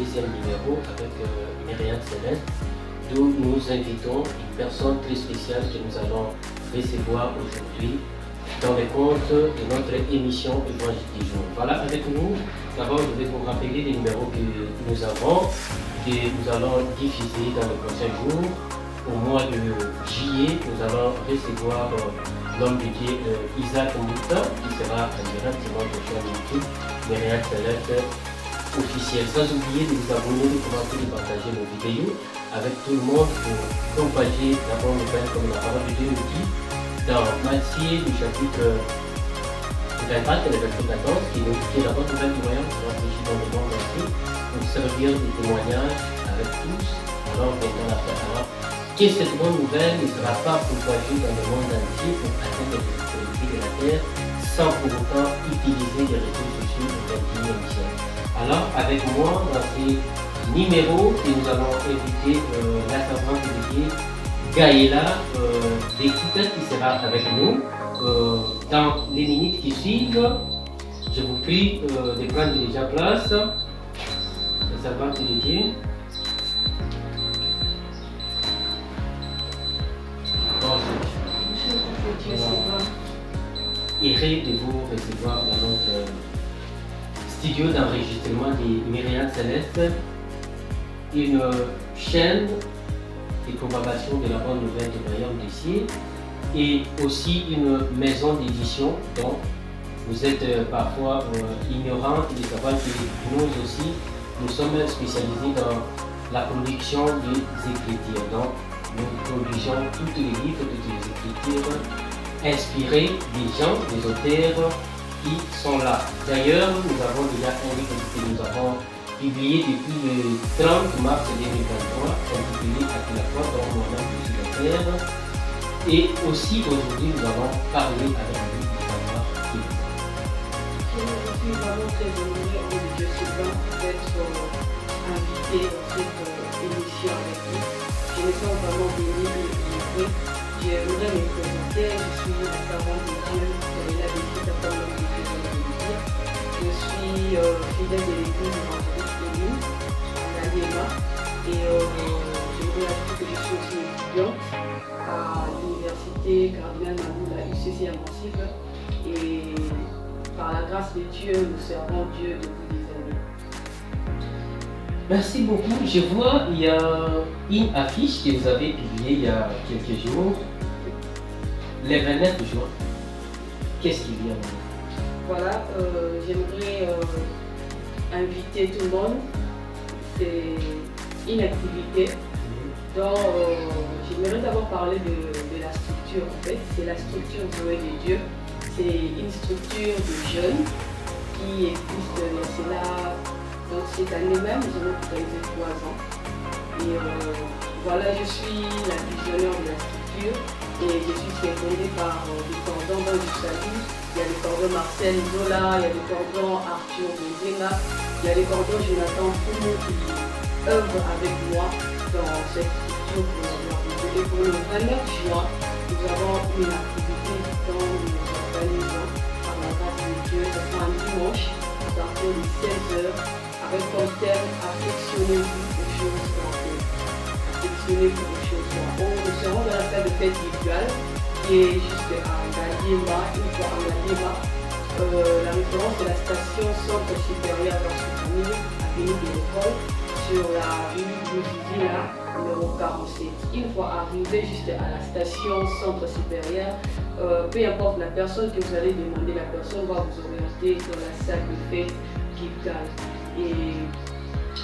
deuxième numéro avec Myriam Céleste, d'où nous invitons une personne très spéciale que nous allons recevoir aujourd'hui dans le compte de notre émission Évangile du jour. Voilà, avec nous, d'abord je vais vous rappeler les numéros que nous avons, que nous allons diffuser dans les prochains jours. Au mois de juillet, nous allons recevoir l'homme de Dieu Isaac Mouta, qui sera directement de sur YouTube, Myriam Céleste officiel. Sans oublier de vous abonner, de commenter, de partager nos vidéos avec tout le monde pour propager la bonne nouvelle comme la parole de Dieu nous dit dans Matthieu du chapitre 24 et le verset 14 qui nous dit que la bonne nouvelle du royaume sera prêchée dans le monde entier pour servir de témoignage avec tous. Alors maintenant la fin, que cette bonne nouvelle ne sera pas propagée dans le monde entier pour atteindre les extrémités de la terre sans pour autant utiliser les réseaux sociaux du 21e siècle. Alors avec moi dans ces numéros que nous allons inviter la servante déléguée Gaëla d'équipe qui sera avec nous dans les minutes qui suivent. Je vous prie de prendre déjà place. La servante déléguée. Heureux de vous recevoir dans notre studio d'enregistrement de Myriam Céleste, une chaîne de propagation de la bonne nouvelle du royaume des cieux et aussi une maison d'édition dont vous êtes parfois ignorants de savoir que nous aussi nous sommes spécialisés dans la production des écritures. Donc nous produisons tous les livres, toutes les écritures inspirés des gens, des auteurs qui sont là. D'ailleurs, nous avons déjà un livre que nous avons publié depuis le 30 mars 2023, intitulé À qui la foi dans mon nom je suis l'auteur. Et aussi aujourd'hui, nous avons parlé avec lui de savoir qui est. Je suis vraiment très honorée en Dieu Sylvain d'être invité dans cette émission avec vous. Je me sens vraiment bénie et honorée. J'aimerais me présenter, je suis la servante de Dieu, Gaëla d'équipe comme l'homme de Dieu vient de le dire. Je suis fidèle de l'église évangélique commune à l'ADEMA et j'aimerais ajouter que je suis aussi étudiante à l'université Cardinal Mamoula UCC à Mansif et par la grâce de Dieu, nous servons Dieu depuis des années. Merci beaucoup. Je vois, il y a une affiche que vous avez publiée il y a quelques jours, le 29 juin. Qu'est-ce qui vient? Voilà, j'aimerais inviter tout le monde. C'est une activité dont j'aimerais d'abord parler de la structure en fait. C'est la structure Zoé de Dieu. C'est une structure de jeunes qui existe cela. Donc cette année même, j'en ai réalisé 3 ans. Et voilà, je suis la visionnaire de la structure et je suis secondée par des cordons du salut. Il y a le cordon Marcel Zola, il y a le cordon Arthur Benzema, il y a le cordon Jonathan Foumou qui œuvre avec moi dans cette structure pour l'organiser. Et pour le 29 juin, nous avons une activité dont nous organisons par la grâce de Dieu. Ce sera un dimanche à partir de 16h. Avec comme thème affectionnez-vous aux choses en haut. Affectionnez-vous aux choses en haut. Nous serons dans la salle de fête virtuelle qui est juste à Ngaliema, une fois à Ngaliema. La référence est la station Centre Supérieur vers famille, avenue de l'école, sur la rue Bouzidina, numéro 47. Une fois arrivé juste à la station Centre Supérieur, peu importe la personne que vous allez demander, la personne va vous orienter dans la salle de fête virtuelle. Et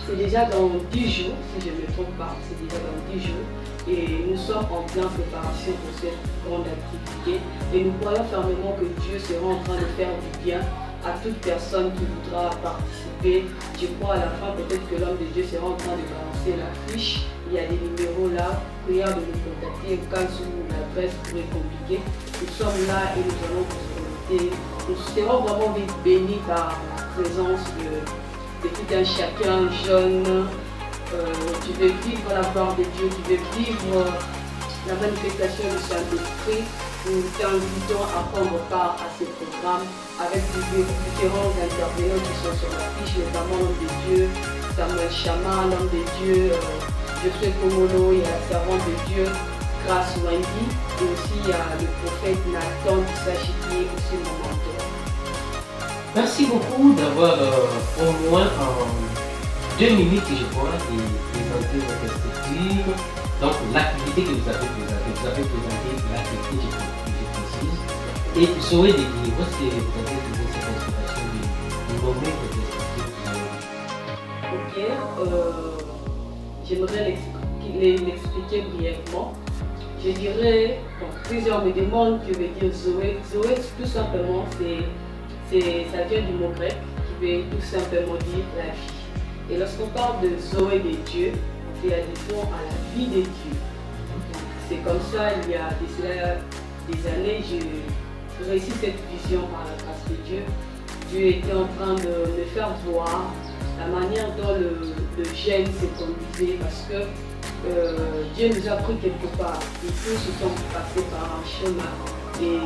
c'est déjà dans 10 jours, si je ne me trompe pas, c'est déjà dans 10 jours. Et nous sommes en pleine préparation pour cette grande activité. Et nous croyons fermement que Dieu sera en train de faire du bien à toute personne qui voudra participer. Je crois à la fin, peut-être que l'homme de Dieu sera en train de balancer la fiche. Il y a des numéros là, prière de nous contacter au cas où l'adresse pourrait compliquer. Nous sommes là et nous allons vous orienter. Nous serons vraiment bénis par la présence de tout un chacun jeune. Tu veux vivre la gloire de Dieu, tu veux vivre la manifestation du Saint-Esprit. Nous t'invitons à prendre part à ces programmes avec différents intervenants qui sont sur la fiche, notamment l'homme de Dieu, Samuel Chama, l'homme de Dieu, Geoffrey Pomolo, il y a la servante de Dieu, Grace Wendy, et aussi il y a le prophète Nathan Kisachi qui est aussi mon mentor. Merci beaucoup d'avoir au moins en 2 minutes, je crois, de présenter votre structure. Donc l'activité que vous avez présentée, l'activité, je précise. Et Zoé de dire, où est-ce que vous avez trouvé cette inspiration de nommer votre structure? Ok, j'aimerais l'expliquer brièvement. Je dirais, bon, plusieurs me demandent que veut dire Zoé. Zoé, tout simplement, ça vient du mot grec qui veut tout simplement dire la vie. Et lorsqu'on parle de Zoé de Dieu, on fait allusion à la vie de Dieu. C'est comme ça, il y a des années, j'ai réussi cette vision par la grâce de Dieu. Dieu était en train de me faire voir la manière dont le gène s'est conduisé parce que Dieu nous a pris quelque part et tous nous sommes passés par un chemin. Et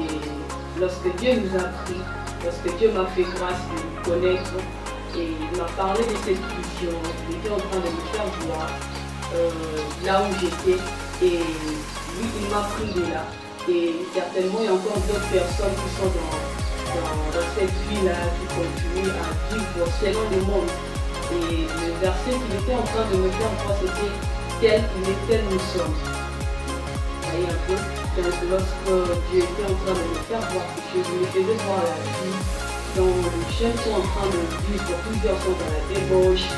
lorsque Dieu nous a pris, lorsque Dieu m'a fait grâce de nous connaître et il m'a parlé de cette vision, il était en train de me faire voir là où j'étais et lui il m'a pris de là. Et certainement il y a encore d'autres personnes qui sont dans cette vie-là, qui continuent à vivre selon le monde. Et le verset qu'il était en train de me faire voir, c'était tel il est, tel nous sommes. Vous voyez un peu? Donc lorsque Dieu était en train de me faire voir quelque chose, il me faisait voir la vie dont les jeunes sont en train de vivre, plusieurs sont dans la débauche,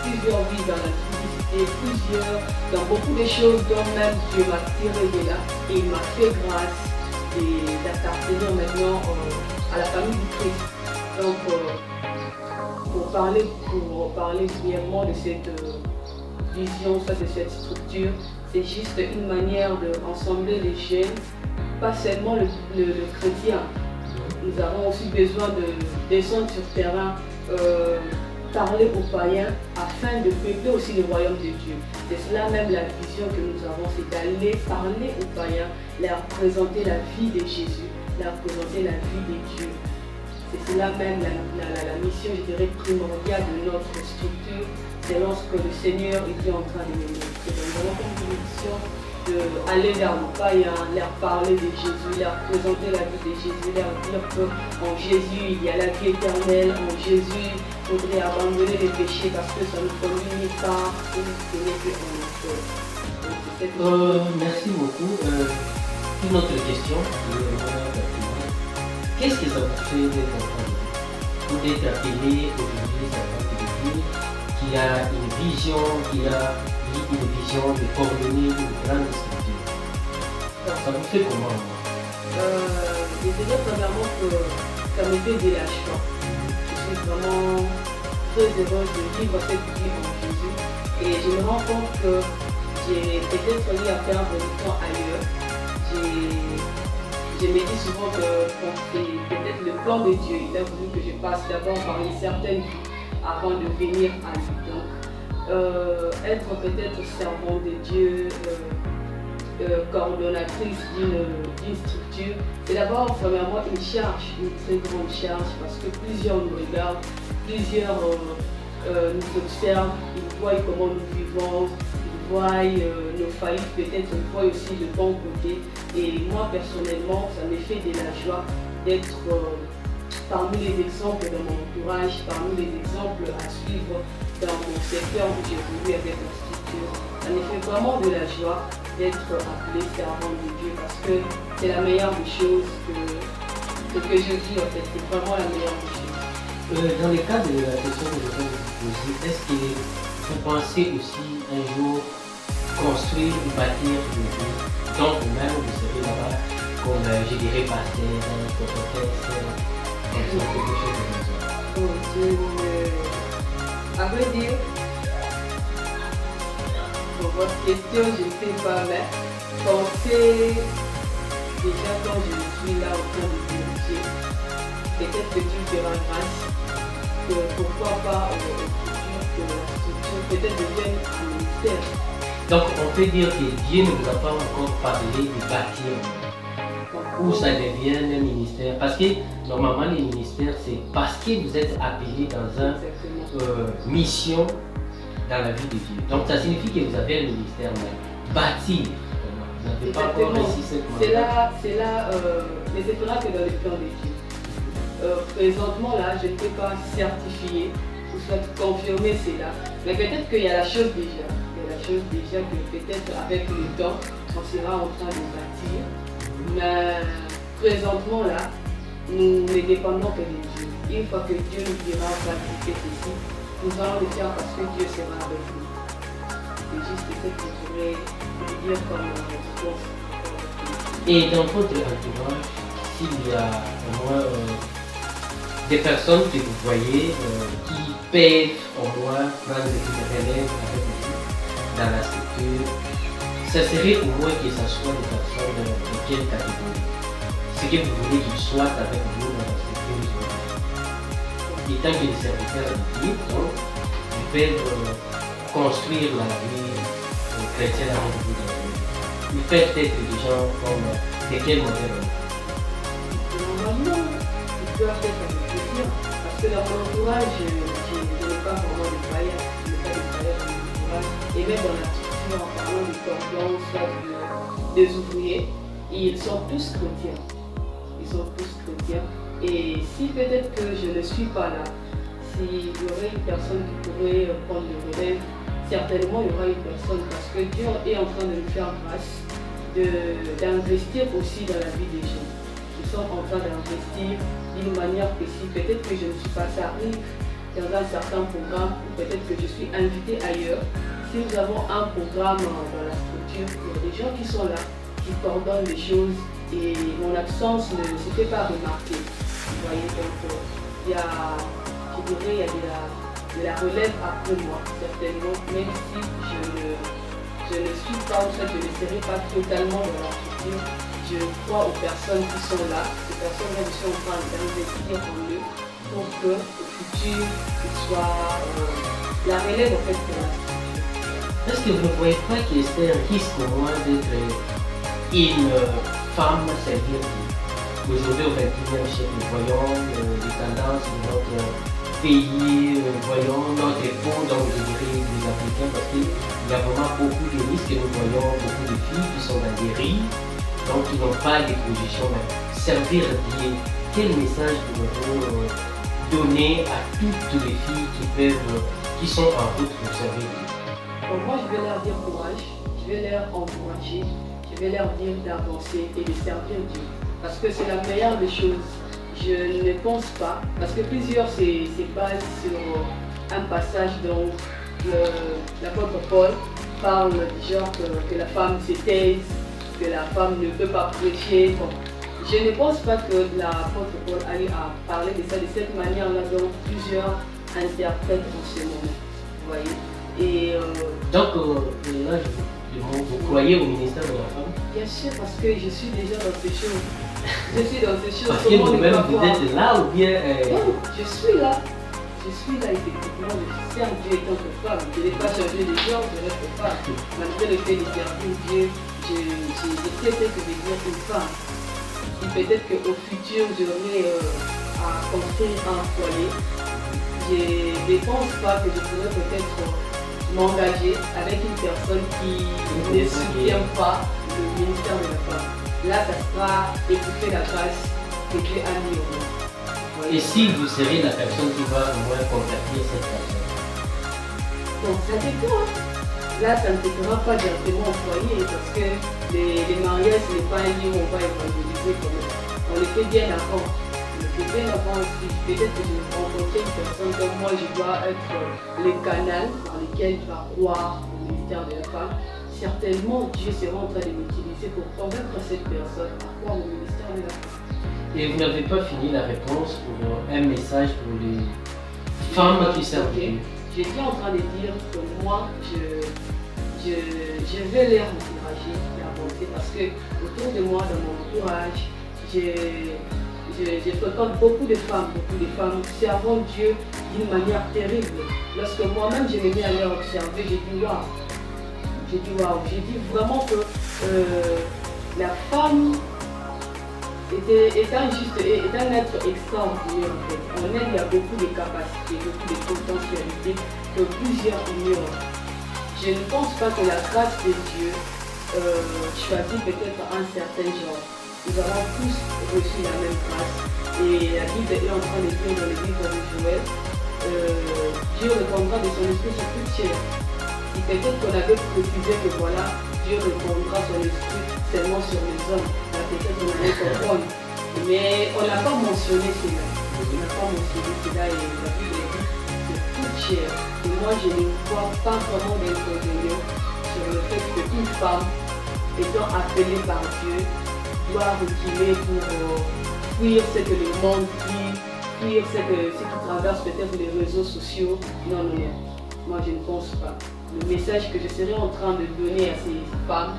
plusieurs vivent dans la publicité, dans beaucoup de choses dont même Dieu m'a tiré de là et il m'a fait grâce d'appartenir maintenant à la famille du Christ. Donc pour parler brièvement de cette vision, de cette structure, c'est juste une manière d'ensembler les jeunes, pas seulement le chrétien. Nous avons aussi besoin de descendre sur le terrain, parler aux païens afin de peupler aussi le royaume de Dieu. C'est cela même la vision que nous avons, c'est d'aller parler aux païens, leur présenter la vie de Jésus, leur présenter la vie de Dieu. C'est cela même la mission, je dirais, primordiale de notre structure. C'est lorsque le Seigneur était en train de nous montrer. Donc, nous avons comme mission d'aller vers nos païens, leur parler de Jésus, leur présenter la vie de Jésus, leur dire qu'en Jésus, il y a la vie éternelle, en Jésus, il faudrait abandonner les péchés parce que ça ne conduit pas et ce n'est que en enfer. Merci beaucoup. Une autre question. Qu'est-ce que ça vous fait d'être en train de dire? Vous êtes appelé aujourd'hui, ça va dire, qui a une vision, de coordonner une grande structure. Ça vous fait comment? Je dirais premièrement que ça me fait de la joie. Je suis vraiment très heureuse de vivre cette vie en Jésus et je me rends compte que j'ai peut-être eu à perdre du temps ailleurs. Je me dis souvent que c'est peut-être le plan de Dieu. Il a voulu que je passe d'abord par une certaine vie avant de venir à lui. Donc, être peut-être servant de Dieu, coordonnatrice d'une structure, c'est d'abord premièrement une charge, une très grande charge, parce que plusieurs nous regardent, plusieurs nous observent, ils voient comment nous vivons, ils voient nos faillites, peut-être ils voient aussi le bon côté. Et moi personnellement, ça me fait de la joie d'être parmi les exemples de mon entourage, parmi les exemples à suivre dans mon secteur où j'ai voulu avec la structure. Ça me fait vraiment de la joie d'être appelé servant de Dieu parce que c'est la meilleure des choses que je vis en fait. C'est vraiment la meilleure des choses. Dans le cas de la question que je vais vous poser, est-ce que vous pensez aussi un jour construire ou bâtir une vie dont vous-même vous serez là-bas comme je dirais pasteur, prophétesse, quelque chose de ça? À vrai dire, pour votre question, je ne sais pas, mais penser déjà quand je suis là au train de diriger, peut-être que Dieu fera grâce, que pourquoi pas au futur que la structure peut-être devienne un ministère. Donc on peut dire que Dieu ne vous a pas encore parlé de bâtir où ça devient un ministère. Parce que normalement les ministères c'est parce que vous êtes appelé dans une mission dans la vie de Dieu. Donc ça signifie que vous avez un ministère, mais bâtir. Vous n'avez pas encore réussi cette manière. C'est là, mais c'est là que dans le plan de Dieu. Présentement là, je ne peux pas certifier ou soit confirmer cela. Mais peut-être qu'il y a la chose déjà. Il y a la chose déjà que peut-être avec le temps, on sera en train de bâtir. Mais présentement là, nous ne dépendons que de Dieu. Une fois que Dieu nous dira va quitter ceci, nous allons le faire parce que Dieu sera avec nous. C'est juste ce que je voudrais dire comme réponse. Et dans votre entourage, s'il y a au moins des personnes que vous voyez qui peuvent au moins prendre une relève avec vous dans la structure, ça serait au moins que ce soit des personnes de quelle catégorie? Ce que vous voulez qu'ils soient avec vous dans la structure. Et tant que les serviteurs de Dieu, donc, ils peuvent construire la vie chrétienne avec vous dans la vie. Ils peuvent être des gens comme de quel modèle? Normalement, ils doivent être avec plaisir. Parce que dans mon entourage, je n'ai pas vraiment de païens. Je n'ai pas de païens dans mon entourage. Et même dans la structure, en parlant du cordon, soit des ouvriers, ils sont tous chrétiens. Ils sont tous chrétiens. Et si peut-être que je ne suis pas là, s'il y aurait une personne qui pourrait prendre le relève, certainement il y aura une personne parce que Dieu est en train de nous faire grâce d'investir aussi dans la vie des gens. Ils sont en train d'investir d'une manière précise. Peut-être que je ne suis pas, ça arrive dans un certain programme ou peut-être que je suis invité ailleurs. Si nous avons un programme dans la structure, il y a des gens qui sont là, qui coordonnent les choses et mon absence ne se fait pas remarquer. Vous voyez, donc il y a, je dirais, il y a de la relève après moi, certainement, même si je ne suis pas, ou soit je ne serai pas totalement dans la structure. Je crois aux personnes qui sont là, ces personnes-là, je suis en train d'investir en eux pour que au futur, il soit la relève en fait pour la structure. Est-ce que vous ne voyez pas que c'est un risque au moins d'être une femme servir Dieu? Aujourd'hui, au XXIe siècle, nous voyons les tendances de notre pays, nous voyons notre époux, donc je dirais les Africains, parce qu'il y a vraiment beaucoup de risques. Nous voyons beaucoup de filles qui sont dans des riz, donc qui n'ont pas de position. Mais servir Dieu, quel message pouvez-vous donner à toutes les filles qui sont en route pour servir Dieu? Donc moi, je vais leur dire courage, je vais leur encourager, je vais leur dire d'avancer et de servir Dieu. Parce que c'est la meilleure des choses. Je ne pense pas, parce que plusieurs se basent sur un passage dont l'apôtre Paul parle du genre que la femme se taise, que la femme ne peut pas prêcher. Bon, je ne pense pas que l'apôtre Paul allait à parler de ça de cette manière-là, dont plusieurs interprètent en ce moment. Vous voyez? Et donc là, vous croyez au ministère de la femme? Bien sûr, parce que je suis déjà dans ces choses. Je suis dans ces choses. Parce que vous-même, vous êtes là ou bien... Non, je suis là. Je suis là, effectivement. Je sers Dieu étant que femme. Je n'ai pas changé de genre, je reste femme. Malgré le fait de servir Dieu, je sais ce que veut dire une femme. Et peut-être qu'au futur, j'aurai à construire un foyer. Je ne pense pas que je pourrais peut-être m'engager avec une personne qui ne soutient pas le ministère de la femme. Là, ça sera écouter la grâce que Dieu a mis au monde. Et si vous serez la personne qui va au moins contacter cette personne? Donc ça dépend. Là, ça ne se fera pas directement au foyer parce que les mariages, ce n'est pas un lieu où on va évangéliser comme on le fait bien avant. On le fait bien avant aussi. Peut-être que je vais rencontrer une personne comme moi, je dois être le canal dans lequel je vais croire au ministère de la femme. Certainement, Dieu sera en train de m'utiliser pour convaincre cette personne à croire au ministère de la femme. Et vous n'avez pas fini la réponse pour un message pour les femmes qui servent Dieu? J'étais en train de dire que moi, je vais les encourager et avancer parce que autour de moi, dans mon entourage, je fréquente beaucoup de femmes servant Dieu d'une manière terrible. Lorsque moi-même je me mets à les observer, j'ai dit waouh. J'ai dit waouh. J'ai dit vraiment que la femme est un être extraordinaire en fait. En elle, il y a beaucoup de capacités, beaucoup de potentialités que plusieurs ignorent. Je ne pense pas que la grâce de Dieu choisit peut-être un certain genre. Nous avons tous reçu la même grâce. Et la Bible est en train de dire dans le livre de Joël, Dieu répondra de son esprit sur toute chair. Et peut-être qu'on avait précisé que voilà, Dieu répondra son esprit seulement sur les hommes. Là, peut-être on allait comprendre. Mais on n'a pas mentionné cela. On n'a pas mentionné cela et la Bible dit sur toute chair. Et moi, je ne vois pas vraiment d'inconvénient sur le fait qu'une femme, étant appelée par Dieu, doit reculer pour fuir ce que le monde dit, fuir ce qui traverse peut-être les réseaux sociaux. Non, non, non. Moi, je ne pense pas. Le message que je serais en train de donner à ces femmes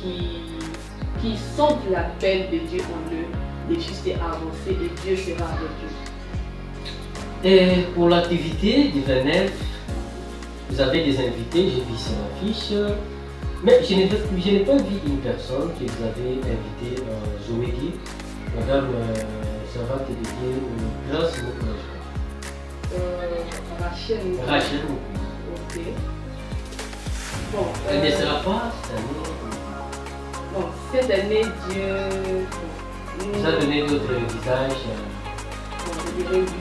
qui sentent l'appel de Dieu en eux, de juste avancer et Dieu sera avec eux. Et pour l'activité du 29, vous avez des invités, j'ai vu sur l'affiche. Mais je n'ai pas vu une personne que vous avez invitée, Zoédi. Madame, ça va te dédier une place ou Rachel. Rachel. Ok. Bon, elle ne sera pas cette année. Bon, cette année, Dieu nous a donné d'autres visages. Bon, je dirais oui.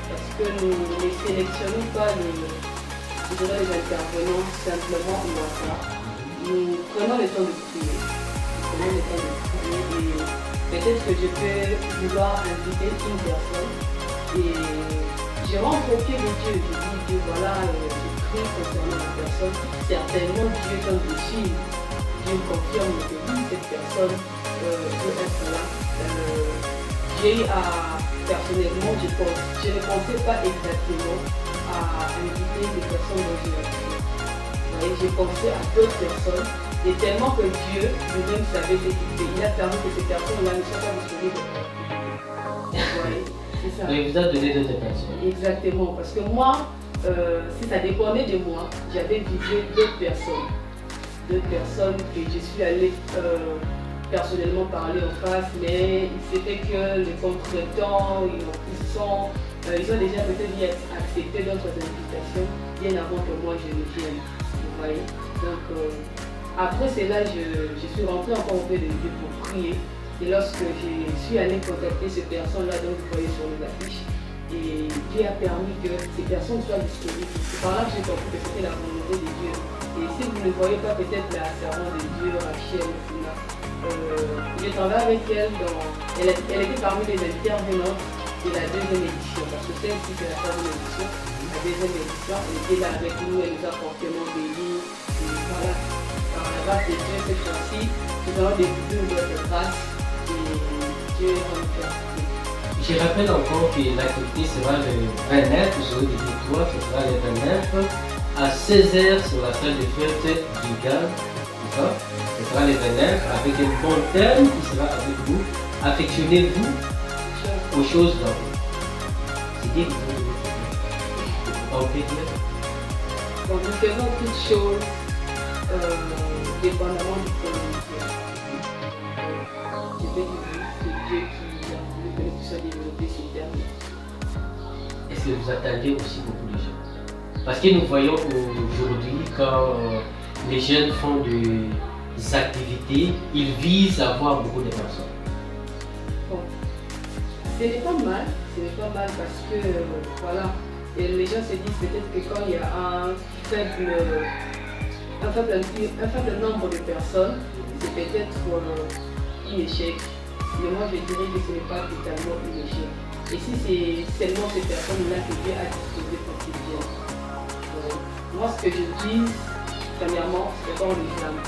Parce que nous ne sélectionnons pas les intervenants simplement au hasard. Nous prenons le temps de prier. Et peut-être que je peux vouloir inviter une personne et je rentre au pied de Dieu. Je dis Dieu, voilà, je prie concernant la personne. Certainement Dieu donne le signe. Dieu confirme que oui, cette personne peut être là. J'ai eu personnellement, je ne pensais pas exactement à inviter des personnes dont j'ai pensé à d'autres personnes et tellement que Dieu lui-même savait ce qu'il fait. Il a permis que ces personnes-là ne soient pas disponibles. C'est ça. Il vous a donné d'autres personnes. Exactement, parce que moi, si ça dépendait de moi, j'avais visé d'autres personnes. D'autres personnes que je suis allée personnellement parler en face, mais il s'est fait que les contretemps, ils ont déjà peut-être accepté d'autres invitations bien avant que moi je ne vienne. Vous voyez. Donc après cela, je suis rentrée encore auprès de Dieu pour prier. Et lorsque je suis allée contacter ces personnes-là, donc vous voyez sur les affiches, et Dieu a permis que ces personnes soient disponibles. C'est par là que j'ai compris que c'était la volonté de Dieu. Et si vous ne voyez pas peut-être la servante de Dieu, Rachel, je travaille avec elle elle était parmi les intervenantes de la deuxième édition, parce que celle-ci c'est la troisième édition. La deuxième édition, elle était là avec nous, elle nous a fortement bénis. Et voilà, par la grâce de Dieu, cette fois-ci, nous allons découvrir notre grâce et Dieu va nous faire. Je rappelle encore que l'activité sera le 29, je vous dis toi, ce sera le 29 à 16h sur la salle de fête du GAL. Ce sera le 29 avec un bon thème qui sera avec vous. Affectionnez-vous aux choses d'en haut. C'est bien que vous devez faire. On peut dire. Donc nous faisons toutes choses dépendamment du communauté. Je vais dire c'est Dieu qui a voulu que nous puissions développer ces termes. Est-ce que vous attendez aussi beaucoup de gens? Parce que nous voyons aujourd'hui quand les jeunes font des activités, ils visent à avoir beaucoup de personnes. Bon, ce n'est pas mal parce que voilà, et les gens se disent peut-être que quand il y a un faible nombre de personnes, c'est peut-être un échec. Mais moi je dirais que ce n'est pas totalement un échec. Et si c'est seulement ces personnes-là que Dieu a disposé pour qu'ils viennent. Moi ce que je dis, premièrement, c'est d'abord les âmes.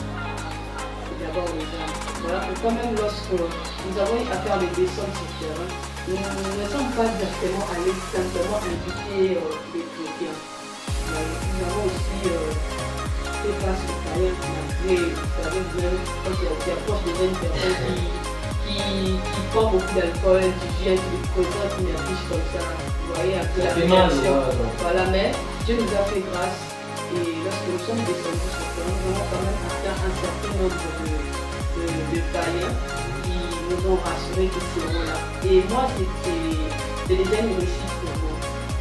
Voilà, et quand même lorsque nous avons eu à faire des descentes sur terrain, nous ne sommes pas directement allés simplement inviter les chrétiens. Nous avons aussi fait face aux païens qui avaient même, quand tu approches de jeunes personnes qui boivent beaucoup d'alcool, qui viennent, qui présentent une affiche comme ça, vous voyez, un peu la réaction. Voilà, mais Dieu nous a fait grâce. Et lorsque nous sommes descendus sur terrain, nous avons quand même atteint un certain nombre de païens qui nous ont rassuré que c'est là. Et moi, c'est déjà une réussite pour moi.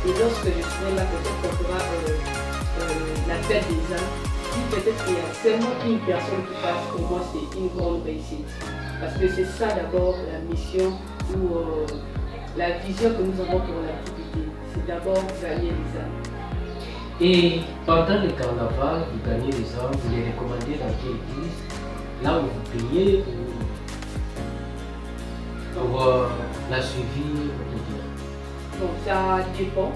Et lorsque je serai là, peut-être qu'on fera la fête des âmes. Si peut-être qu'il y a seulement une personne qui passe, pour moi, c'est une grande réussite. Parce que c'est ça d'abord la mission ou la vision que nous avons pour l'activité. C'est d'abord gagner les âmes. Et pendant le carnaval, vous gagnez les âmes, vous les recommandez dans quelle église? Là où vous priez pour la suivi quotidien? Donc ça dépend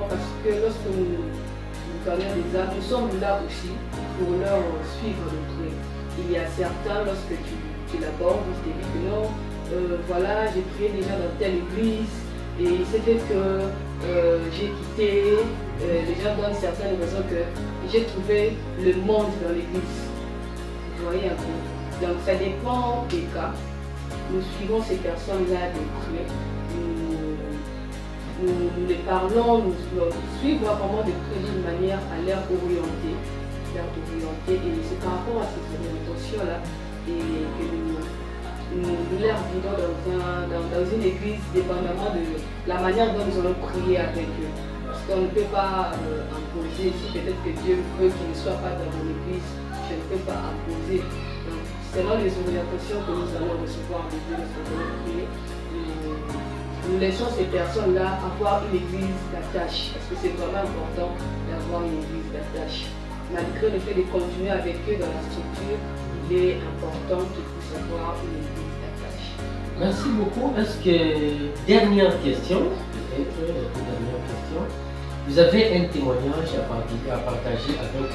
parce que lorsque nous gagnons des âmes, nous sommes là aussi pour leur suivre le prix. Il y a certains, lorsque tu l'abordes, ils te disent que non, voilà, j'ai prié déjà dans telle église et il s'est fait que j'ai quitté. Les gens donnent certaines raisons que j'ai trouvé le monde dans l'église. Vous voyez un peu. Donc ça dépend des cas. Nous suivons ces personnes-là de près. Nous les parlons, nous suivons vraiment de près d'une manière à l'air orienté. Et c'est par rapport à ces orientations-là et que nous leur guidons dans une église dépendamment de la manière dont nous allons prier avec eux. Parce qu'on ne peut pas imposer, si peut-être que Dieu veut qu'il ne soit pas dans mon église, je ne peux pas imposer. Donc, selon les orientations que nous allons recevoir de Dieu, nous allons prier, nous laissons ces personnes-là avoir une église d'attache, parce que c'est vraiment important d'avoir une église d'attache. Malgré le fait de continuer avec eux dans la structure, il est important qu'ils puissent avoir une église d'attache. Merci beaucoup. Est-ce que, dernière question, peut-être, dernière question, vous avez un témoignage à partager avec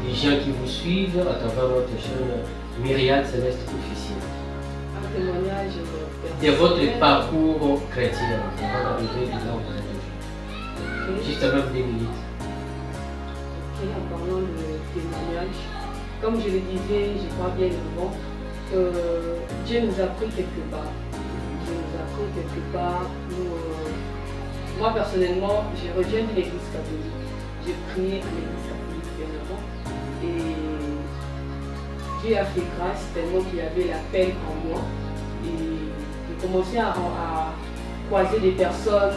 les gens qui vous suivent à travers votre chaîne Myriade Céleste Officielle? Un témoignage de votre parcours chrétien avant d'arriver là où vous êtes. Juste avec 2 minutes. Ok, en parlant de témoignage, comme je le disais, je crois bien avant, Dieu nous a pris quelque part. Moi personnellement, je reviens de l'église catholique. J'ai prié à l'église catholique bien avant. Et Dieu a fait grâce tellement qu'il y avait l'appel en moi. Et j'ai commencé à croiser des personnes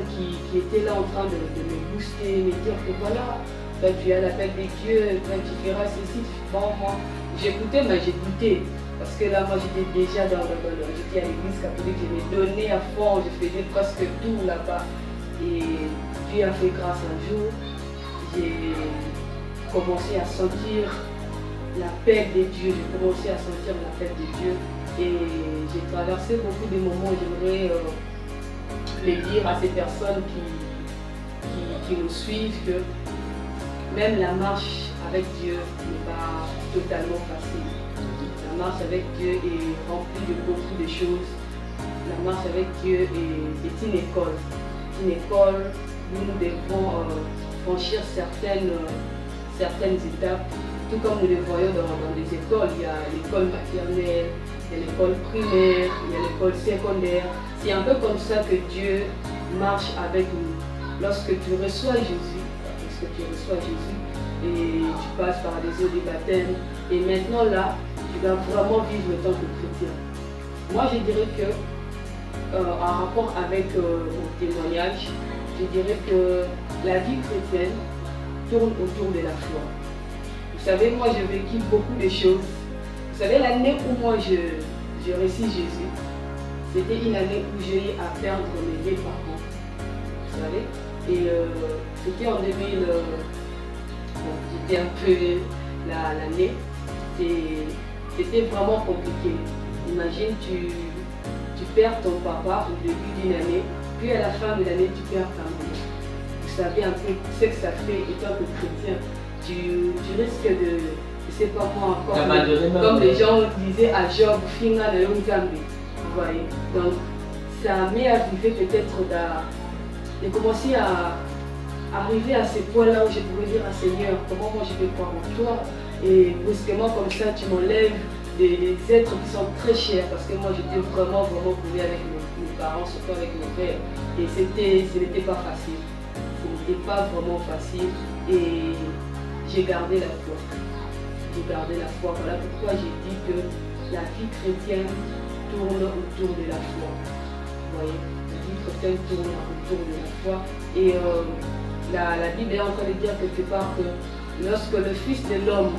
qui étaient là en train de me booster, me dire que voilà, toi tu as l'appel de Dieu, toi tu feras ceci. Bon, moi, j'écoutais, mais j'écoutais. Parce que là, moi j'étais déjà j'étais à l'église catholique, je me donnais à fond, je faisais presque tout là-bas. Et Dieu a fait grâce un jour, j'ai commencé à sentir l'appel de Dieu, j'ai commencé à sentir l'appel de Dieu. Et j'ai traversé beaucoup de moments où j'aimerais les dire à ces personnes qui nous suivent que même la marche avec Dieu n'est pas totalement facile. La marche avec Dieu est remplie de beaucoup de choses. La marche avec Dieu est une école. Une école où nous devons franchir certaines étapes. Tout comme nous le voyons dans les écoles, il y a l'école maternelle, il y a l'école primaire, il y a l'école secondaire. C'est un peu comme ça que Dieu marche avec nous. Lorsque tu reçois Jésus, et tu passes par les eaux du baptême, et maintenant là, tu vas vraiment vivre en tant que chrétien. Moi, je dirais que, en rapport avec mon témoignage, je dirais que la vie chrétienne tourne autour de la foi. Vous savez, moi j'ai vécu beaucoup de choses. Vous savez, l'année où moi je reçus Jésus, c'était une année où j'ai eu à perdre mes 2 parents. Vous savez, et c'était en 2000, c'était un peu l'année, c'était vraiment compliqué. Imagine, tu perds ton papa au début d'une année, puis à la fin de l'année, tu perds ta maman. Vous savez un peu ce que ça fait étant que chrétien. Tu risques de, je sais pas moi encore, comme les gens disaient à Job, Finga de Yonzambi. Vous voyez. Donc ça m'est arrivé peut-être de commencer à arriver à ce point-là où je pouvais dire à Seigneur, comment moi je vais croire en toi. Et brusquement comme ça, tu m'enlèves des êtres qui sont très chers, parce que moi j'étais vraiment collé avec mes parents, surtout avec mon père. Et ce n'était pas facile. Ce n'était pas vraiment facile. Et j'ai gardé la foi. Voilà pourquoi j'ai dit que la vie chrétienne tourne autour de la foi. Vous voyez, la vie chrétienne tourne autour de la foi. Et la Bible est en train de dire quelque part que lorsque le Fils de l'homme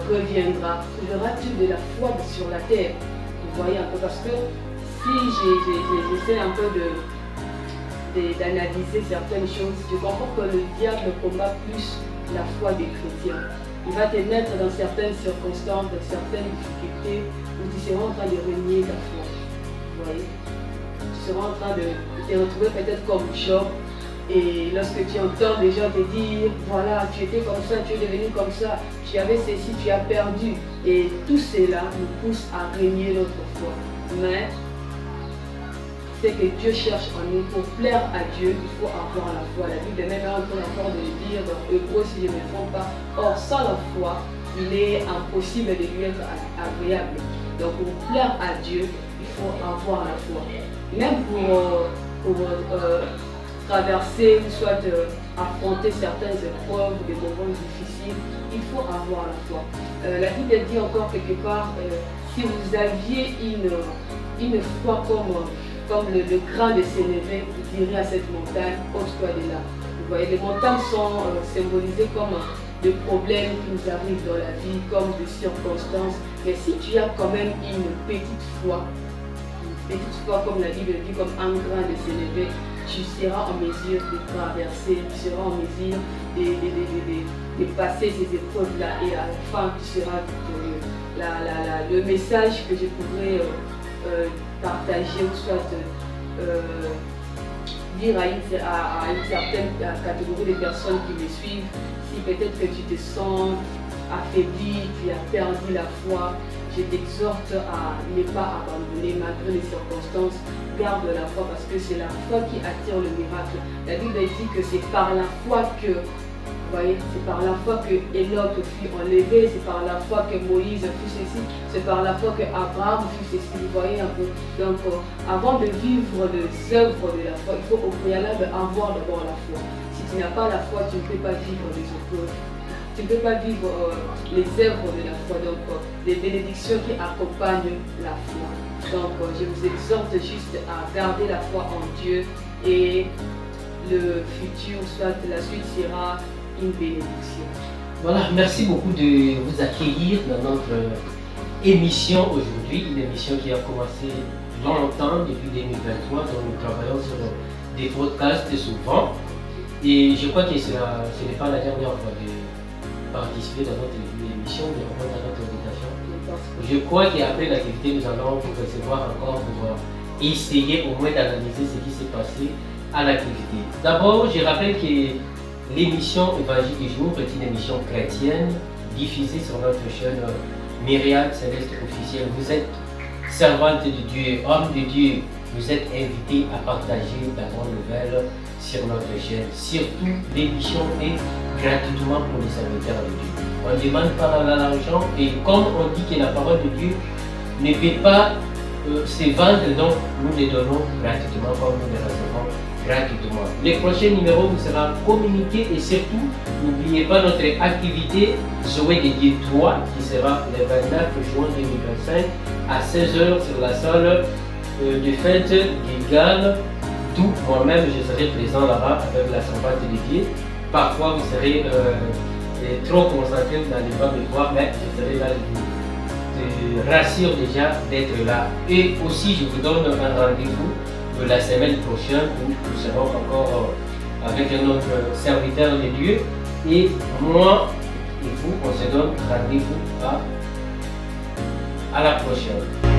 reviendra, trouvera-t-il de la foi sur la terre? Vous voyez un peu, parce que si j'essaie un peu d'analyser certaines choses, je comprends que le diable combat plus la foi des chrétiens. Il va te mettre dans certaines circonstances, dans certaines difficultés, où tu seras en train de renier ta foi. Vous voyez? Tu seras en train de te retrouver peut-être comme Job, et lorsque tu entends des gens te dire, voilà, tu étais comme ça, tu es devenu comme ça, tu avais ceci, tu as perdu. Et tout cela nous pousse à renier notre foi. Mais c'est que Dieu cherche en nous. Pour plaire à Dieu, il faut avoir la foi. La Bible est même en train encore de le dire dans Hébreux, si je ne me trompe pas. Or, sans la foi, il est impossible de lui être agréable. Donc, pour plaire à Dieu, il faut avoir la foi. Même pour traverser ou soit affronter certaines épreuves, des moments difficiles, il faut avoir la foi. La Bible dit encore quelque part, si vous aviez une foi comme le grain de sénévé, vous direz à cette montagne, ôte-toi de là. Vous voyez, les montagnes sont symbolisées comme des problèmes qui nous arrivent dans la vie, comme des circonstances. Mais si tu as quand même une petite foi comme la Bible dit, comme un grain de sénévé, tu seras en mesure de traverser, tu seras en mesure de passer ces épreuves-là et à la fin tu seras victorieux. Le message que je pourrais partager ou soit dire à une certaine catégorie de personnes qui me suivent, si peut-être que tu te sens affaibli, tu as perdu la foi, je t'exhorte à ne pas abandonner malgré les circonstances. Garde la foi parce que c'est la foi qui attire le miracle. La Bible dit que c'est par la foi que, vous voyez, c'est par la foi que Enoch fut enlevé, c'est par la foi que Moïse fut ceci, c'est par la foi que Abraham fut ceci. Vous voyez un peu. Donc, avant de vivre les œuvres de la foi, il faut au préalable avoir d'abord la foi. Si tu n'as pas la foi, tu ne peux pas vivre les épreuves. Tu ne peux pas vivre les œuvres de la foi, donc les bénédictions qui accompagnent la foi. Donc je vous exhorte juste à garder la foi en Dieu et le futur, soit la suite sera une bénédiction. Voilà, merci beaucoup de vous accueillir dans notre émission aujourd'hui, une émission qui a commencé longtemps, depuis 2023, dont nous travaillons sur des podcasts souvent. Et je crois que ce n'est pas la dernière fois de participer dans notre émission, de répondre à notre invitation. Je crois qu'après l'activité, nous allons vous recevoir encore pour essayer au moins d'analyser ce qui s'est passé à l'activité. D'abord, je rappelle que l'émission Évangile du jour est une émission chrétienne diffusée sur notre chaîne Myriade Céleste officielle. Vous êtes servante de Dieu, homme de Dieu, vous êtes invité à partager la bonne nouvelle sur notre chaîne. Surtout, l'émission est gratuitement pour les serviteurs de Dieu. On ne demande pas l'argent et comme on dit que la parole de Dieu ne peut pas se vendre, donc nous les donnons gratuitement comme nous les recevons gratuitement. Les prochains numéros vous seront communiqués et surtout, n'oubliez pas notre activité Zoé de Dieu 3 qui sera le 29 juin 2025 à 16h sur la salle de fête Gilgal, d'où moi-même je serai présent là-bas avec la servante de Dieu. Parfois vous serez trop concentré dans les bancs de toi, mais je serai là, je te rassure déjà d'être là. Et aussi je vous donne un rendez-vous la semaine prochaine où nous serons encore avec notre serviteur de Dieu. Et moi et vous, on se donne rendez-vous à la prochaine.